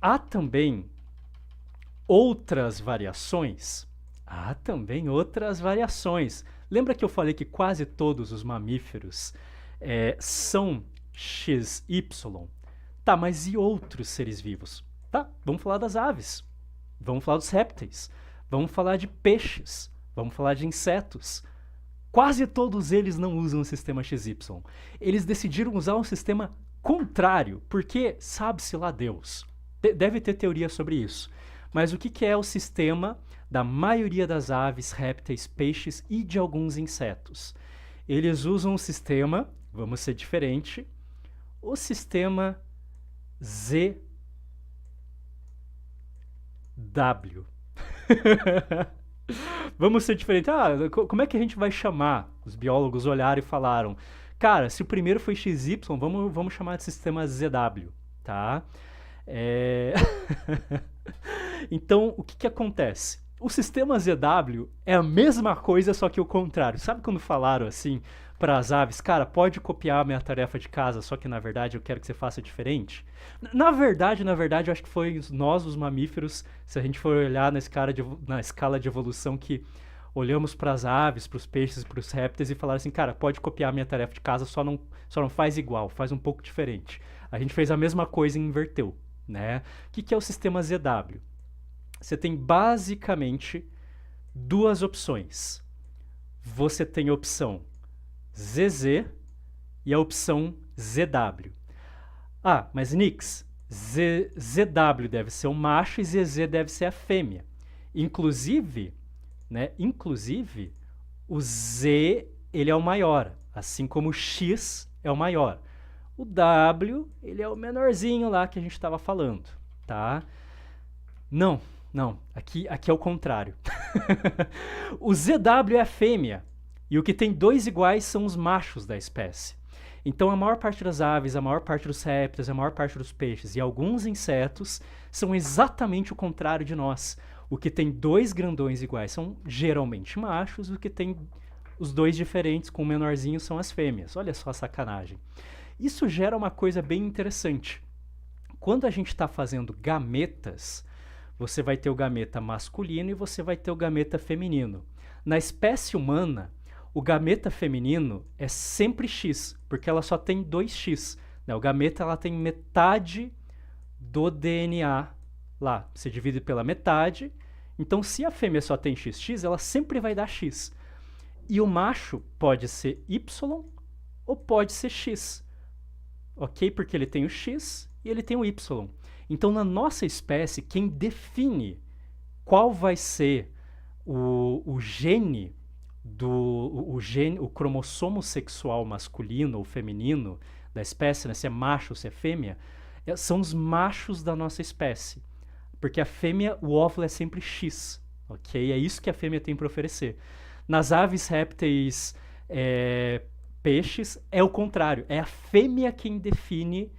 há também outras variações? Há também outras variações. Lembra que eu falei que quase todos os mamíferos são XY? Tá, mas e outros seres vivos? Tá, vamos falar das aves. Vamos falar dos répteis. Vamos falar de peixes. Vamos falar de insetos. Quase todos eles não usam o sistema XY. Eles decidiram usar um sistema contrário, porque sabe-se lá Deus. Deve ter teoria sobre isso. Mas o que é o sistema da maioria das aves, répteis, peixes e de alguns insetos? Eles usam um sistema, vamos ser diferente, o sistema ZW. Vamos ser diferente. Como é que a gente vai chamar? Os biólogos olharam e falaram, cara, se o primeiro foi XY, vamos chamar de sistema ZW, tá? Então, o que acontece? O sistema ZW é a mesma coisa, só que o contrário. Sabe quando falaram assim para as aves, cara, pode copiar a minha tarefa de casa, só que na verdade eu quero que você faça diferente? Na verdade, eu acho que foi nós, os mamíferos, se a gente for olhar na escala de evolução, que olhamos para as aves, para os peixes, para os répteis e falaram assim, cara, pode copiar a minha tarefa de casa, só não faz igual, faz um pouco diferente. A gente fez a mesma coisa e inverteu, né? O que é o sistema ZW? Você tem basicamente duas opções. Você tem a opção ZZ e a opção ZW. Ah, mas Nix, ZW deve ser o macho e ZZ deve ser a fêmea. Inclusive, o Z ele é o maior, assim como o X é o maior. O W, ele é o menorzinho lá que a gente estava falando, tá? Não, aqui é o contrário. O ZW é a fêmea, e o que tem dois iguais são os machos da espécie. Então a maior parte das aves, a maior parte dos répteis, a maior parte dos peixes e alguns insetos são exatamente o contrário de nós. O que tem dois grandões iguais são geralmente machos, o que tem os dois diferentes com o menorzinho são as fêmeas. Olha só a sacanagem. Isso gera uma coisa bem interessante. Quando a gente está fazendo gametas, você vai ter o gameta masculino e você vai ter o gameta feminino. Na espécie humana, o gameta feminino é sempre X, porque ela só tem 2X. Né? O gameta ela tem metade do DNA lá. Você divide pela metade. Então, se a fêmea só tem XX, ela sempre vai dar X. E o macho pode ser Y ou pode ser X. Ok? Porque ele tem o X e ele tem o Y. Então, na nossa espécie, quem define qual vai ser o gene, o cromossomo sexual masculino ou feminino da espécie, né, se é macho ou se é fêmea, são os machos da nossa espécie. Porque a fêmea, o óvulo é sempre X, ok? É isso que a fêmea tem para oferecer. Nas aves, répteis, peixes, é o contrário. É a fêmea quem define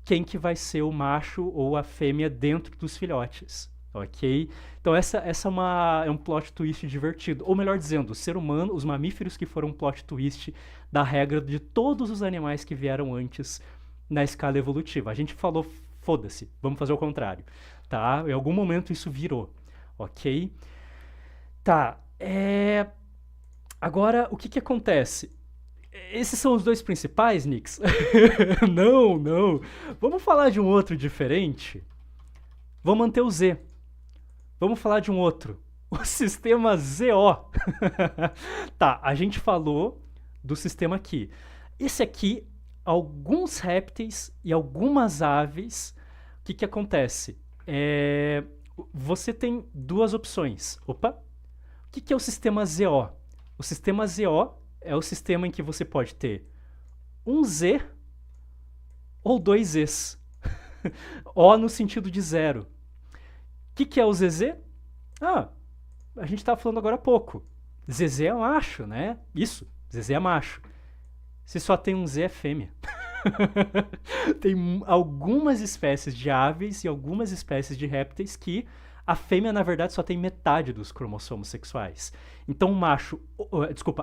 quem que vai ser o macho ou a fêmea dentro dos filhotes, ok? Então essa é um plot twist divertido. Ou melhor dizendo, o ser humano, os mamíferos que foram um plot twist da regra de todos os animais que vieram antes na escala evolutiva. A gente falou, foda-se, vamos fazer o contrário, tá? Em algum momento isso virou, ok? Tá, agora, o que acontece? Esses são os dois principais, Nix? Não. Vamos falar de um outro diferente? Vamos manter o Z. Vamos falar de um outro. O sistema ZO. Tá, a gente falou do sistema aqui. Esse aqui, alguns répteis e algumas aves, o que acontece? Você tem duas opções. Opa! O que é o sistema ZO? O sistema ZO é o sistema em que você pode ter um Z ou dois Zs. O no sentido de zero. O que é o ZZ? A gente estava falando agora há pouco. ZZ é macho, né? Isso, ZZ é macho. Se só tem um Z, é fêmea. Tem algumas espécies de aves e algumas espécies de répteis que a fêmea, na verdade, só tem metade dos cromossomos sexuais. Então,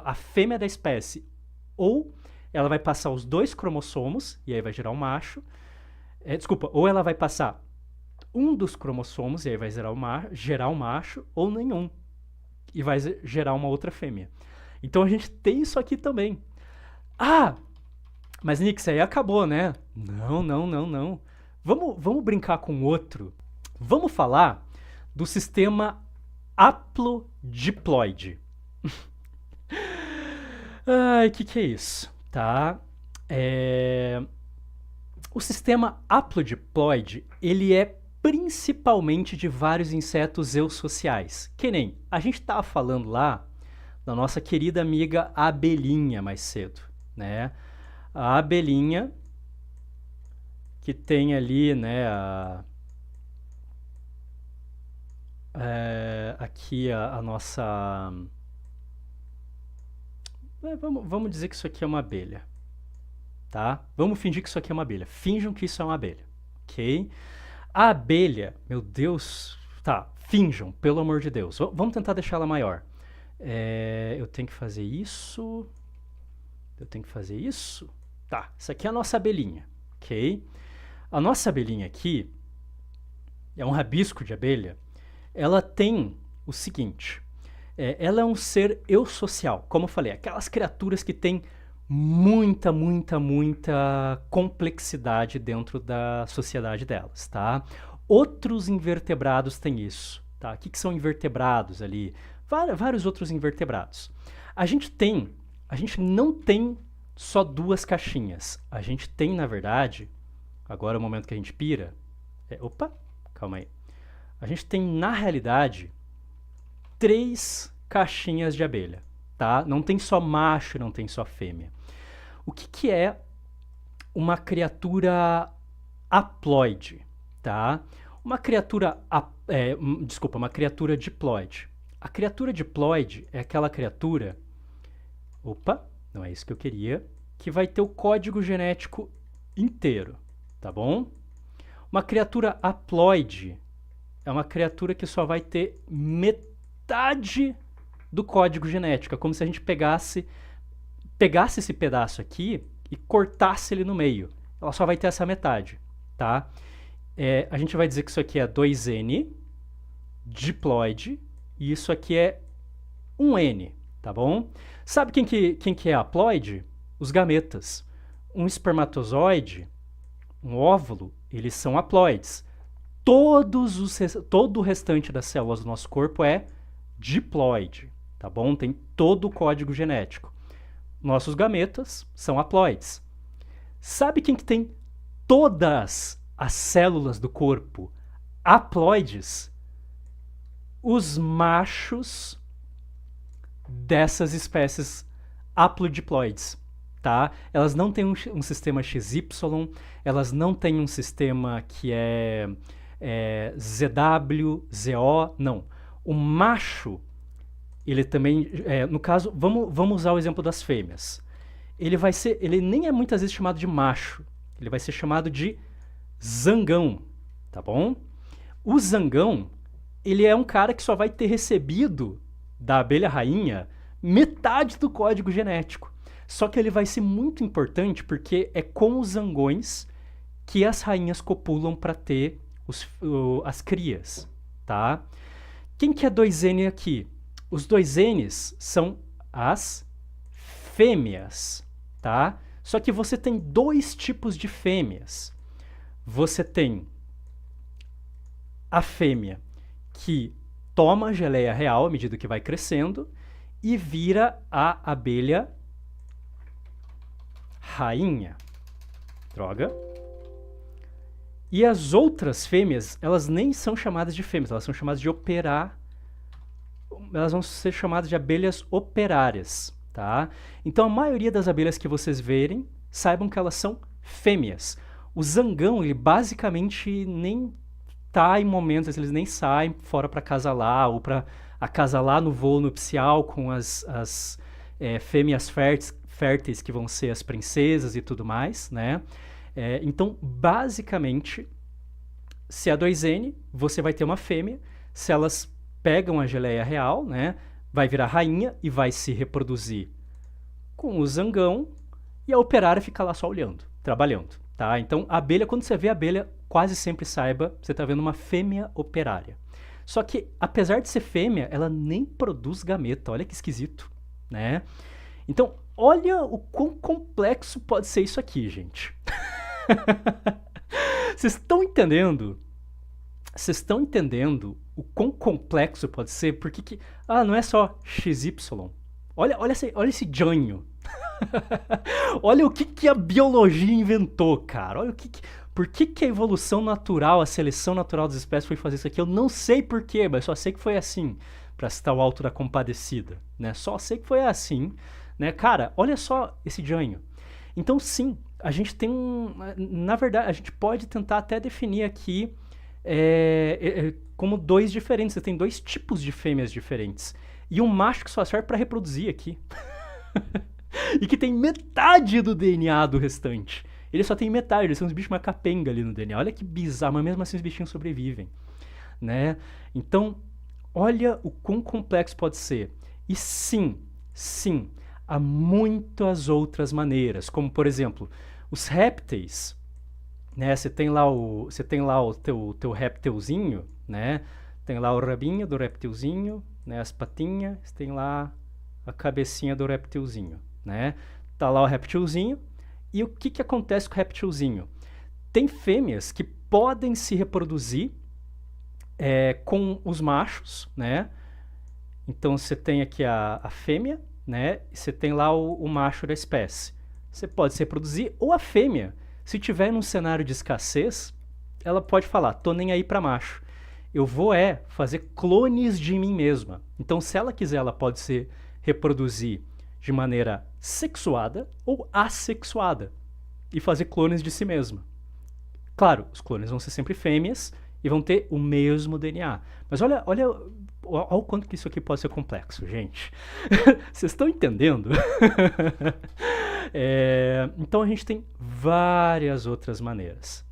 a fêmea da espécie, ou ela vai passar os dois cromossomos, e aí vai gerar um macho. Ou ela vai passar um dos cromossomos, e aí vai gerar um macho, ou nenhum, e vai gerar uma outra fêmea. Então a gente tem isso aqui também. Ah, mas Nick, isso aí acabou, né? Não, não, não, não. Vamos brincar com outro. Vamos falar do sistema haplodiploide. Ai, o que é isso? Tá? O sistema haplodiploide, ele é principalmente de vários insetos eusociais. Que nem a gente estava falando lá da nossa querida amiga abelhinha mais cedo, né? A abelhinha que tem ali, né, aqui a nossa... vamos dizer que isso aqui é uma abelha, tá? Vamos fingir que isso aqui é uma abelha. Finjam que isso é uma abelha, ok? A abelha, meu Deus... Tá, finjam, pelo amor de Deus. Vamos tentar deixar ela maior. Eu tenho que fazer isso... Eu tenho que fazer isso? Tá, isso aqui é a nossa abelhinha, ok? A nossa abelhinha aqui é um rabisco de abelha. Ela tem o seguinte, ela é um ser eusocial, como eu falei, aquelas criaturas que têm muita complexidade dentro da sociedade delas, tá? Outros invertebrados têm isso, tá? O que são invertebrados ali? Vários outros invertebrados. A gente não tem só duas caixinhas. A gente tem, na verdade, agora é o momento que a gente pira. Opa, calma aí. A gente tem, na realidade, 3 caixinhas de abelha, tá? Não tem só macho, não tem só fêmea. O que é uma criatura haploide, tá? Uma criatura diploide. A criatura diploide é aquela criatura... Opa, não é isso que eu queria. Que vai ter o código genético inteiro, tá bom? Uma criatura haploide é uma criatura que só vai ter metade do código genético. É como se a gente pegasse esse pedaço aqui e cortasse ele no meio. Ela só vai ter essa metade, tá? A gente vai dizer que isso aqui é 2N, diploide, e isso aqui é 1N, tá bom? Sabe quem que é haploide? Os gametas. Um espermatozoide, um óvulo, eles são haploides. Todo o restante das células do nosso corpo é diploide, tá bom? Tem todo o código genético. Nossos gametas são haploides. Sabe quem que tem todas as células do corpo haploides? Os machos dessas espécies haplodiploides, tá? Elas não têm um sistema XY, elas não têm um sistema que é ZW, ZO, não. O macho, ele também, no caso, vamos usar o exemplo das fêmeas. Ele nem é muitas vezes chamado de macho, ele vai ser chamado de zangão, tá bom? O zangão, ele é um cara que só vai ter recebido da abelha rainha metade do código genético. Só que ele vai ser muito importante porque é com os zangões que as rainhas copulam para ter as crias, tá? Quem que é 2N aqui? Os 2Ns são as fêmeas, tá? Só que você tem 2 tipos de fêmeas. Você tem a fêmea que toma a geleia real à medida que vai crescendo e vira a abelha rainha. Droga. E as outras fêmeas, elas nem são chamadas de fêmeas, elas são chamadas de elas vão ser chamadas de abelhas operárias, tá? Então a maioria das abelhas que vocês verem, saibam que elas são fêmeas. O zangão, ele basicamente nem tá em momentos, eles nem saem fora para acasalar ou para acasalar no voo nupcial com as fêmeas férteis que vão ser as princesas e tudo mais, né? Então, basicamente, se é 2N, você vai ter uma fêmea. Se elas pegam a geleia real, né, vai virar rainha e vai se reproduzir com o zangão, e a operária fica lá só olhando, trabalhando, tá? Então, a abelha, quando você vê a abelha, quase sempre saiba, você está vendo uma fêmea operária. Só que, apesar de ser fêmea, ela nem produz gameta. Olha que esquisito, né? Então, olha o quão complexo pode ser isso aqui, gente. Vocês estão entendendo? Vocês estão entendendo o quão complexo pode ser? Porque não é só XY. Olha esse janho. Olha o que a biologia inventou, cara. Olha por que a evolução natural, a seleção natural das espécies foi fazer isso aqui. Eu não sei porquê, mas só sei que foi assim. Pra citar o Alto da Compadecida, né? Só sei que foi assim, né? Cara, olha só esse janho. Então, sim, a gente tem na verdade, a gente pode tentar até definir aqui como dois diferentes. Você tem dois tipos de fêmeas diferentes. E um macho que só serve para reproduzir aqui. E que tem metade do DNA do restante. Ele só tem metade, eles são uns bichos mais capenga ali no DNA. Olha que bizarro, mas mesmo assim os bichinhos sobrevivem, né? Então, olha o quão complexo pode ser. E sim, há muitas outras maneiras, como por exemplo, os répteis, né? Você tem lá o teu réptilzinho, né? Tem lá o rabinho do réptilzinho, né? As patinhas, tem lá a cabecinha do réptilzinho, né? Tá lá o réptilzinho. E o que acontece com o réptilzinho? Tem fêmeas que podem se reproduzir com os machos, né? Então você tem aqui a fêmea, né? E você tem lá o macho da espécie. Você pode se reproduzir, ou a fêmea, se tiver num cenário de escassez, ela pode falar, tô nem aí pra macho. Eu vou fazer clones de mim mesma. Então, se ela quiser, ela pode se reproduzir de maneira sexuada ou assexuada e fazer clones de si mesma. Claro, os clones vão ser sempre fêmeas e vão ter o mesmo DNA. Mas olha o quanto que isso aqui pode ser complexo, gente. Vocês estão entendendo? Então a gente tem várias outras maneiras.